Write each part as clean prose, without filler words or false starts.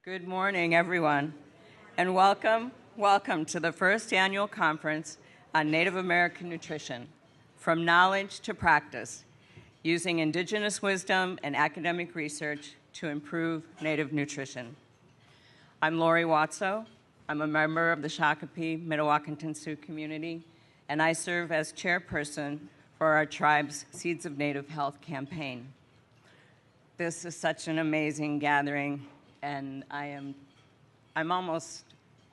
Good morning, everyone, and welcome to the first annual conference on Native American nutrition, From Knowledge to Practice, using indigenous wisdom and academic research to improve Native nutrition. I'm Lori Watso. I'm a member of the Shakopee Mdewakanton Sioux community, and I serve as chairperson for our tribe's Seeds of Native Health campaign. This is such an amazing gathering, and I'm almost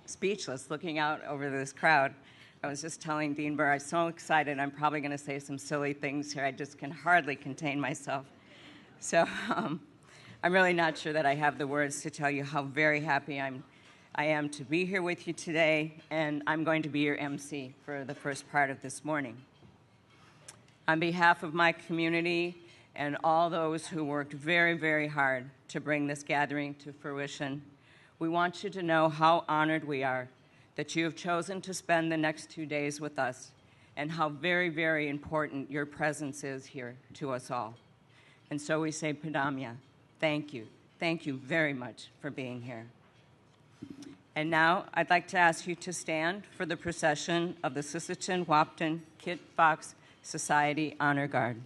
speechless looking out over this crowd. I was just telling Dean Burr, I'm so excited, I'm probably going to say some silly things here. I just can hardly contain myself. So I'm really not sure that I have the words to tell you how very happy I am to be here with you today, and I'm going to be your MC for the first part of this morning. On behalf of my community and all those who worked very, very hard to bring this gathering to fruition, we want you to know how honored we are that you have chosen to spend the next 2 days with us and how very, very important your presence is here to us all. And so we say, Padamya, thank you. Thank you very much for being here. And now I'd like to ask you to stand for the procession of the Sisseton Wahpeton Kit Fox Society Honor Guard.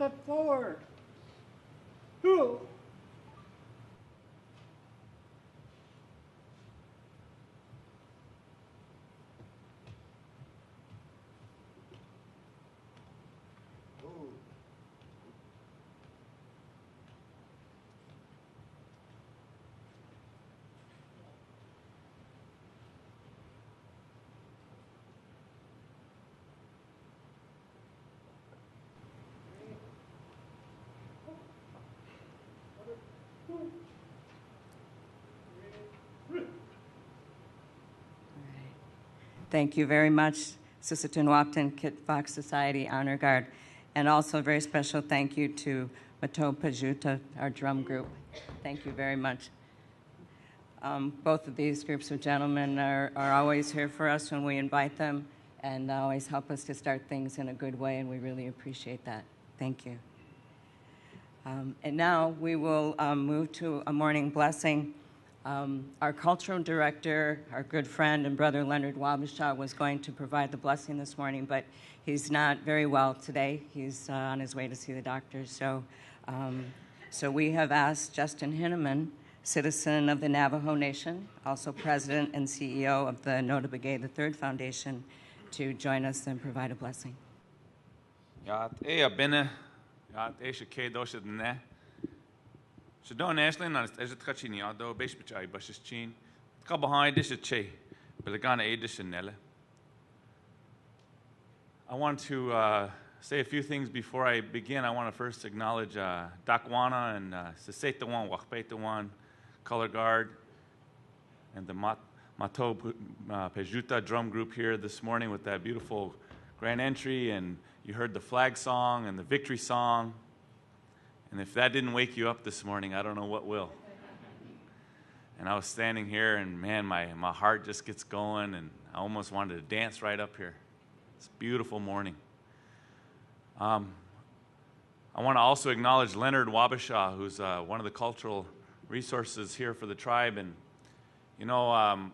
step forward. Who? Thank you very much, Sisseton Wapton Kit Fox Society Honor Guard. And also a very special thank you to Mato Pajuta, our drum group. Thank you very much. Both of these groups of gentlemen are always here for us when we invite them and always help us to start things in a good way, and we really appreciate that. Thank you. And now we will move to a morning blessing. Our cultural director, our good friend and brother Leonard Wabasha, was going to provide the blessing this morning, but he's not very well today. He's on his way to see the doctor. So we have asked Justin Hinneman, citizen of the Navajo Nation, also president and CEO of the Nota Begay III Foundation, to join us and provide a blessing. Shadon Ashley, and as a Kachini, although Bishpichai, Bush's chin, come behind this at Che, Belegana Edish and Nella. I want to say a few things before I begin. I want to first acknowledge Dakwana and Sesetawan, Wakpetawan, Color Guard, and the Mato Pajuta drum group here this morning with that beautiful grand entry, and you heard the flag song and the victory song. And if that didn't wake you up this morning, I don't know what will. And I was standing here, and man, my heart just gets going, and I almost wanted to dance right up here. It's a beautiful morning. I want to also acknowledge Leonard Wabasha, who's one of the cultural resources here for the tribe. And, you know,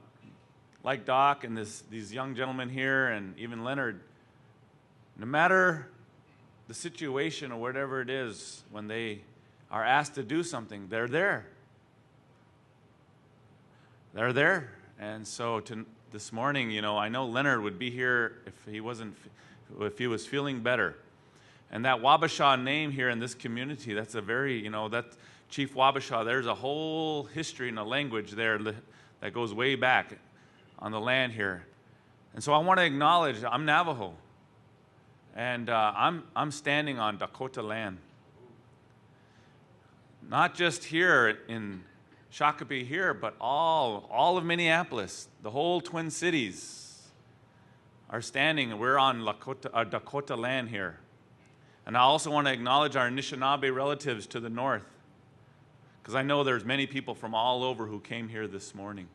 like Doc and these young gentlemen here, and even Leonard, no matter the situation or whatever it is, when they are asked to do something, they're there. They're there. And so this morning, you know, I know Leonard would be here if he was feeling better. And that Wabasha name here in this community, that's a very, you know, that Chief Wabasha, there's a whole history and a language there that goes way back on the land here. And so I want to acknowledge, I'm Navajo. And I'm standing on Dakota land. Not just here in Shakopee here, but all of Minneapolis, the whole Twin Cities are standing, and we're on Dakota land here. And I also want to acknowledge our Anishinaabe relatives to the north, because I know there's many people from all over who came here this morning.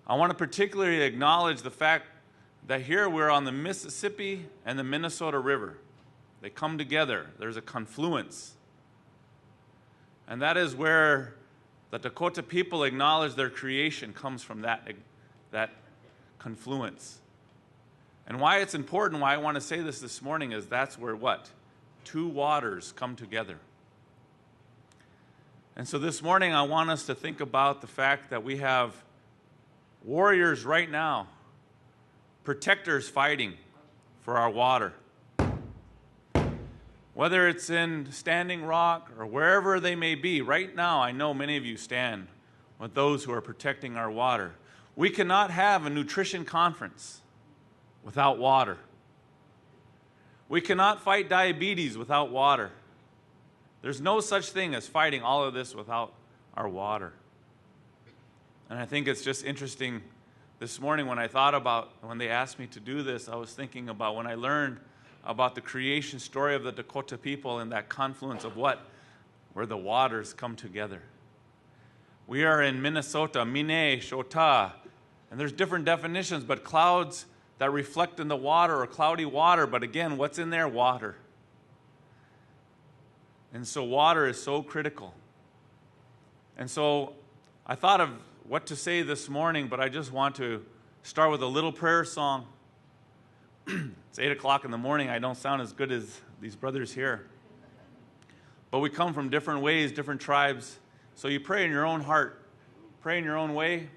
I want to particularly acknowledge the fact that here we're on the Mississippi and the Minnesota River. They come together. There's a confluence. And that is where the Dakota people acknowledge their creation comes from that confluence. And why it's important, why I want to say this morning, is that's where what? Two waters come together. And so this morning I want us to think about the fact that we have warriors right now, protectors fighting for our water. Whether it's in Standing Rock or wherever they may be, right now I know many of you stand with those who are protecting our water. We cannot have a nutrition conference without water. We cannot fight diabetes without water. There's no such thing as fighting all of this without our water. And I think it's just interesting. This morning when I thought about, when they asked me to do this, I was thinking about when I learned about the creation story of the Dakota people and that confluence of where the waters come together. We are in Minnesota, Mine, Shota, and there's different definitions, but clouds that reflect in the water or cloudy water, but again, what's in there? Water. And so water is so critical. And so I thought of what to say this morning, but I just want to start with a little prayer song. It's 8 o'clock in the morning. I don't sound as good as these brothers here. but we come from different ways, different tribes. So you pray in your own heart, pray in your own way.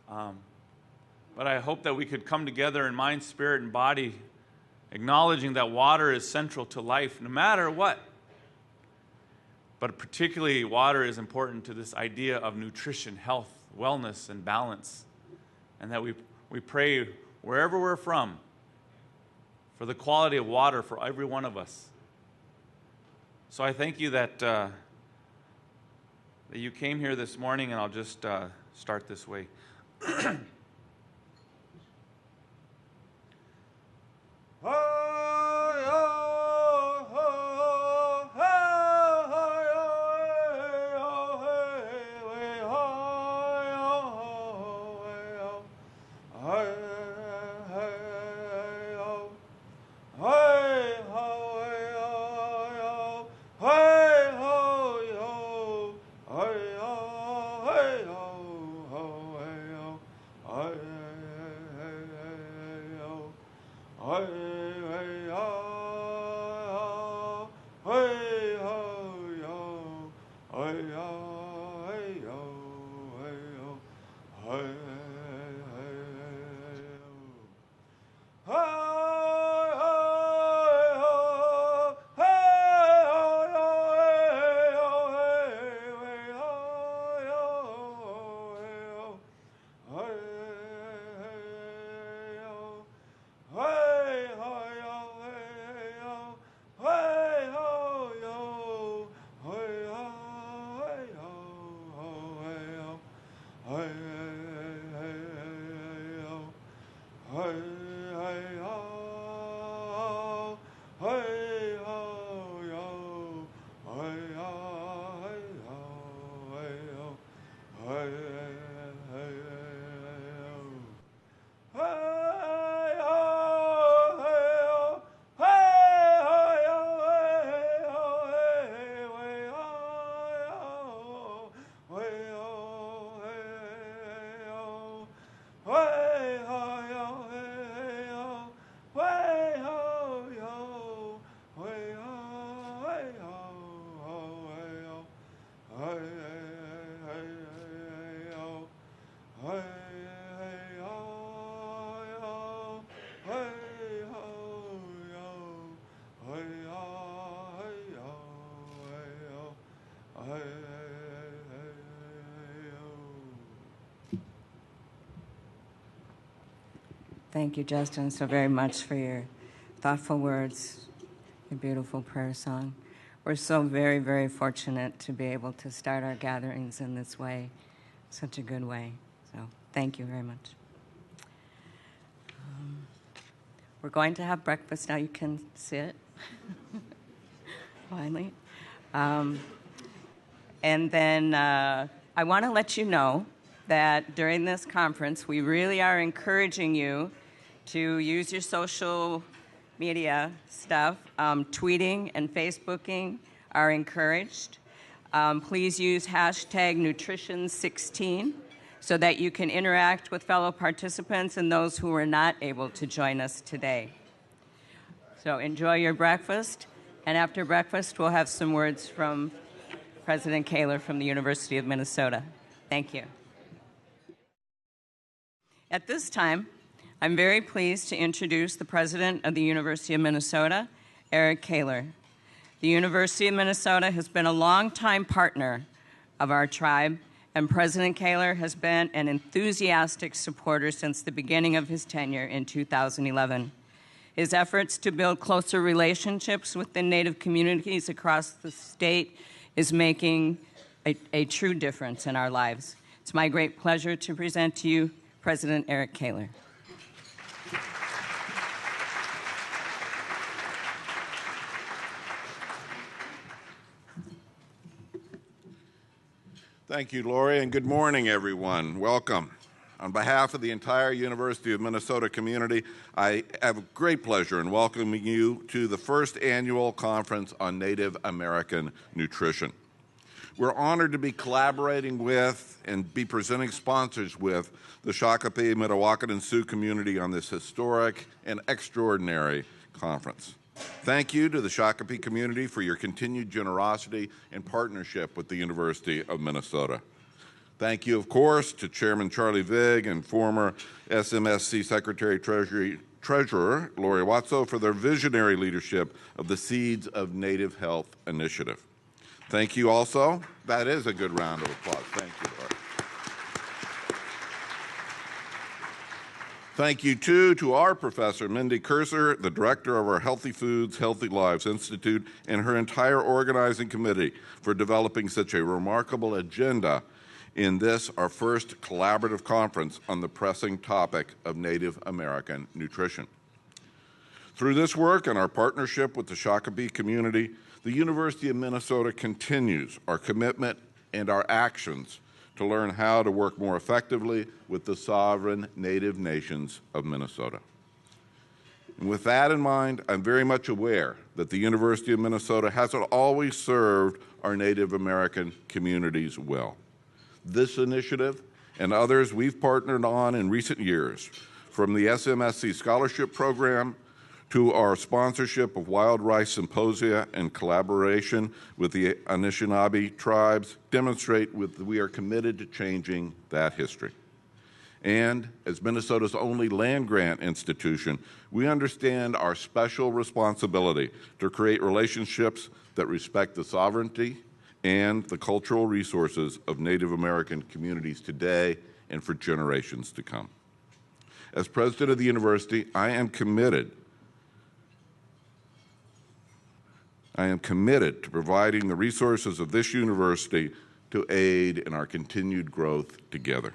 But I hope that we could come together in mind, spirit, and body, acknowledging that water is central to life, no matter what. But particularly, water is important to this idea of nutrition, health, wellness, and balance. And that we pray wherever we're from for the quality of water for every one of us. So I thank you that you came here this morning, and I'll just start this way. Thank you, Justin, so very much for your thoughtful words, your beautiful prayer song. We're so very, very fortunate to be able to start our gatherings in this way, such a good way. So thank you very much. We're going to have breakfast now. You can sit, finally. And then I want to let you know that during this conference, we really are encouraging you to use your social media stuff. Tweeting and Facebooking are encouraged. Please use hashtag nutrition16 so that you can interact with fellow participants and those who were not able to join us today. So enjoy your breakfast, and after breakfast, we'll have some words from President Kaler from the University of Minnesota. Thank you. At this time, I'm very pleased to introduce the president of the University of Minnesota, Eric Kaler. The University of Minnesota has been a longtime partner of our tribe, and President Kaler has been an enthusiastic supporter since the beginning of his tenure in 2011. His efforts to build closer relationships with the Native communities across the state is making a true difference in our lives. It's my great pleasure to present to you President Eric Kaler. Thank you, Lori, and good morning, everyone. Welcome. On behalf of the entire University of Minnesota community, I have a great pleasure in welcoming you to the first annual Conference on Native American Nutrition. We're honored to be collaborating with and be presenting sponsors with the Shakopee, Mdewakanton, and Sioux community on this historic and extraordinary conference. Thank you to the Shakopee community for your continued generosity and partnership with the University of Minnesota. Thank you, of course, to Chairman Charlie Vig and former SMSC Secretary Treasurer Lori Watso for their visionary leadership of the Seeds of Native Health initiative. Thank you also. That is a good round of applause. Thank you, Lori. Thank you, too, to our professor, Mindy Kurser, the director of our Healthy Foods, Healthy Lives Institute, and her entire organizing committee for developing such a remarkable agenda in this, our first collaborative conference on the pressing topic of Native American nutrition. Through this work and our partnership with the Shakopee community, the University of Minnesota continues our commitment and our actions to learn how to work more effectively with the sovereign Native nations of Minnesota. And with that in mind, I'm very much aware that the University of Minnesota hasn't always served our Native American communities well. This initiative and others we've partnered on in recent years, from the SMSC Scholarship Program to our sponsorship of Wild Rice Symposia and collaboration with the Anishinaabe tribes, demonstrate that we are committed to changing that history. And as Minnesota's only land-grant institution, we understand our special responsibility to create relationships that respect the sovereignty and the cultural resources of Native American communities today and for generations to come. As president of the university, I am committed to providing the resources of this university to aid in our continued growth together.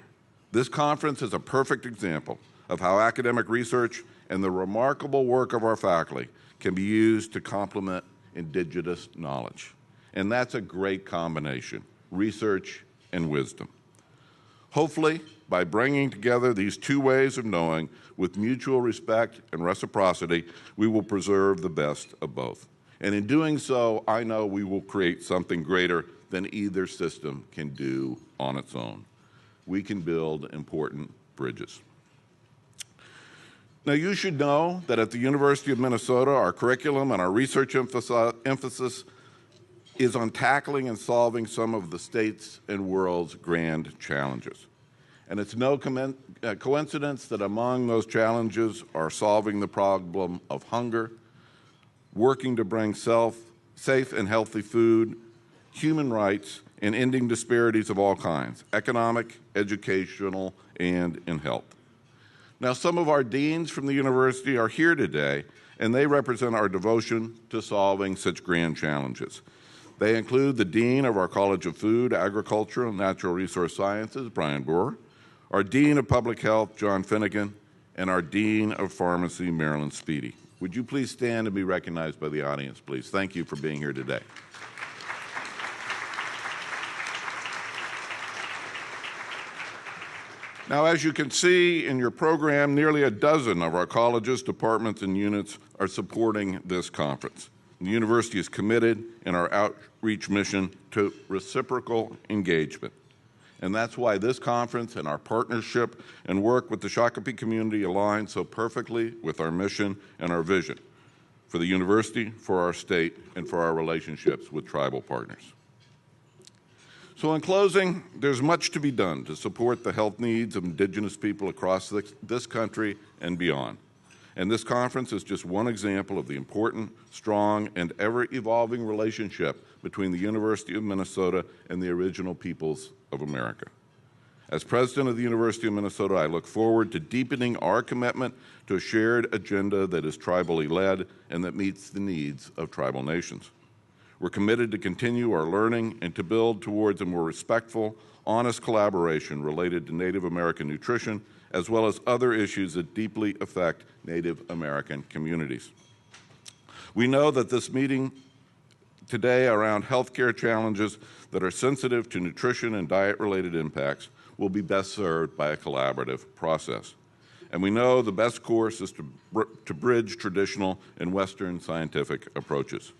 This conference is a perfect example of how academic research and the remarkable work of our faculty can be used to complement indigenous knowledge. And that's a great combination, research and wisdom. Hopefully, by bringing together these two ways of knowing with mutual respect and reciprocity, we will preserve the best of both. And in doing so, I know we will create something greater than either system can do on its own. We can build important bridges. Now, you should know that at the University of Minnesota, our curriculum and our research emphasis is on tackling and solving some of the state's and world's grand challenges. And it's no coincidence that among those challenges are solving the problem of hunger, working to bring safe and healthy food, human rights, and ending disparities of all kinds, economic, educational, and in health. Now, some of our deans from the university are here today, and they represent our devotion to solving such grand challenges. They include the dean of our College of Food, Agriculture, and Natural Resource Sciences, Brian Brewer, our dean of Public Health, John Finnegan, and our dean of Pharmacy, Marilyn Speedy. Would you please stand and be recognized by the audience, please? Thank you for being here today. Now, as you can see in your program, nearly a dozen of our colleges, departments, and units are supporting this conference. The university is committed in our outreach mission to reciprocal engagement. And that's why this conference and our partnership and work with the Shakopee community align so perfectly with our mission and our vision for the university, for our state, and for our relationships with tribal partners. So in closing, there's much to be done to support the health needs of Indigenous people across this country and beyond. And this conference is just one example of the important, strong, and ever-evolving relationship between the University of Minnesota and the original peoples of America. As president of the University of Minnesota, I look forward to deepening our commitment to a shared agenda that is tribally led and that meets the needs of tribal nations. We're committed to continue our learning and to build towards a more respectful, honest collaboration related to Native American nutrition, as well as other issues that deeply affect Native American communities. We know that this meeting today around healthcare challenges that are sensitive to nutrition and diet-related impacts will be best served by a collaborative process. And we know the best course is to bridge traditional and Western scientific approaches.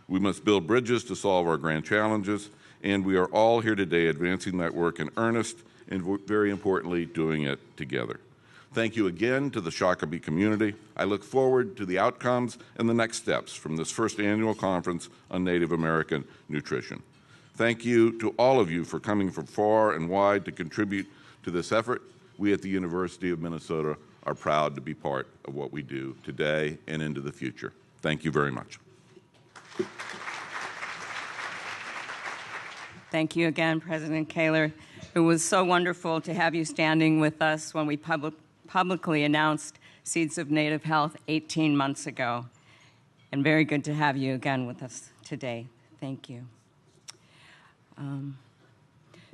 We must build bridges to solve our grand challenges, and we are all here today advancing that work in earnest and, very importantly, doing it together. Thank you again to the Shakopee community. I look forward to the outcomes and the next steps from this first annual conference on Native American nutrition. Thank you to all of you for coming from far and wide to contribute to this effort. We at the University of Minnesota are proud to be part of what we do today and into the future. Thank you very much. Thank you again, President Kaler. It was so wonderful to have you standing with us when we publicly announced Seeds of Native Health 18 months ago. And very good to have you again with us today. Thank you.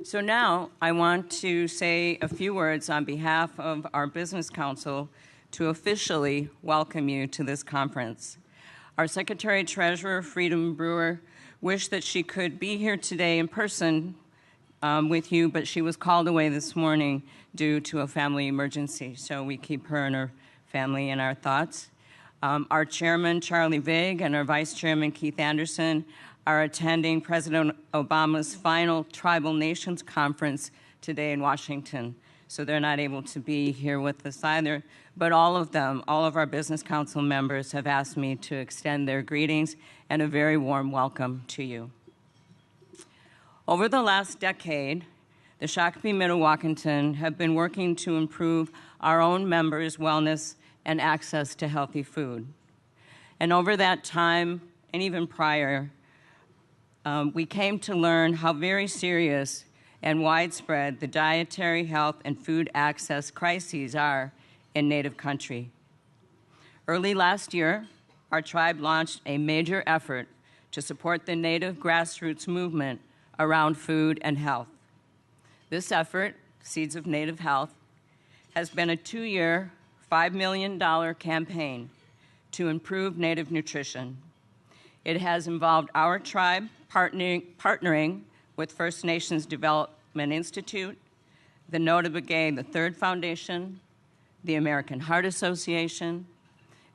So now I want to say a few words on behalf of our Business Council to officially welcome you to this conference. Our Secretary-Treasurer, Freedom Brewer, wished that she could be here today in person with you, but she was called away this morning due to a family emergency, so we keep her and her family in our thoughts. Our Chairman, Charlie Vig, and our Vice Chairman, Keith Anderson, are attending President Obama's final Tribal Nations Conference today in Washington, so they're not able to be here with us either. But all of them, all of our Business Council members have asked me to extend their greetings and a very warm welcome to you. Over the last decade, the Shakopee Mdewakanton have been working to improve our own members' wellness and access to healthy food. And over that time, and even prior, we came to learn how very serious and widespread the dietary health and food access crises are in Native country. Early last year, our tribe launched a major effort to support the Native grassroots movement around food and health. This effort, Seeds of Native Health, has been a 2-year, $5 million campaign to improve Native nutrition. It has involved our tribe partnering with First Nations Development Institute, the Notabegay III Foundation, the American Heart Association,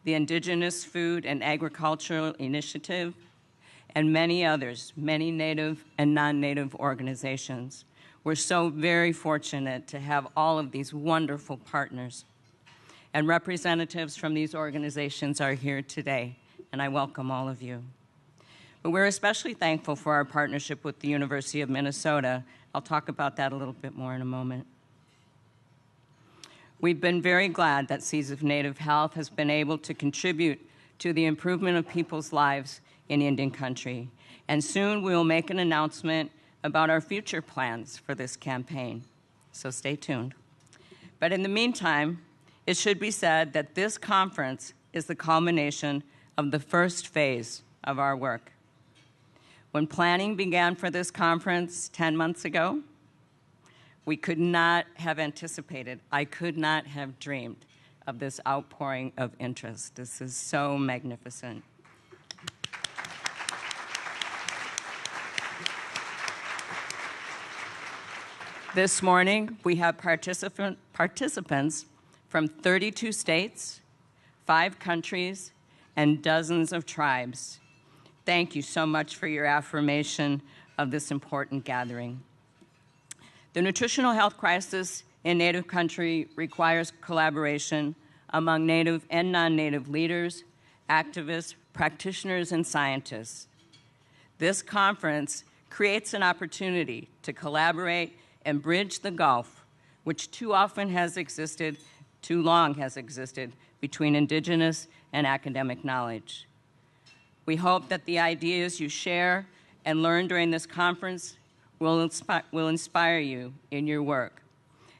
the Indigenous Food and Agricultural Initiative, and many others, many Native and non-Native organizations. We're so very fortunate to have all of these wonderful partners. And representatives from these organizations are here today, and I welcome all of you. But we're especially thankful for our partnership with the University of Minnesota. I'll talk about that a little bit more in a moment. We've been very glad that Seeds of Native Health has been able to contribute to the improvement of people's lives in Indian country. And soon we will make an announcement about our future plans for this campaign. So stay tuned. But in the meantime, it should be said that this conference is the culmination of the first phase of our work. When planning began for this conference 10 months ago, we could not have anticipated, I could not have dreamed of this outpouring of interest. This is so magnificent. This morning, we have participants from 32 states, 5 countries, and dozens of tribes. Thank you so much for your affirmation of this important gathering. The nutritional health crisis in Native country requires collaboration among Native and non-Native leaders, activists, practitioners, and scientists. This conference creates an opportunity to collaborate and bridge the gulf, which too long has existed between Indigenous and academic knowledge. We hope that the ideas you share and learn during this conference will inspire you in your work.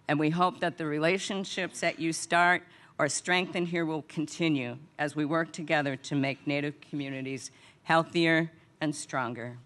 And we hope that the relationships that you start or strengthen here will continue as we work together to make Native communities healthier and stronger.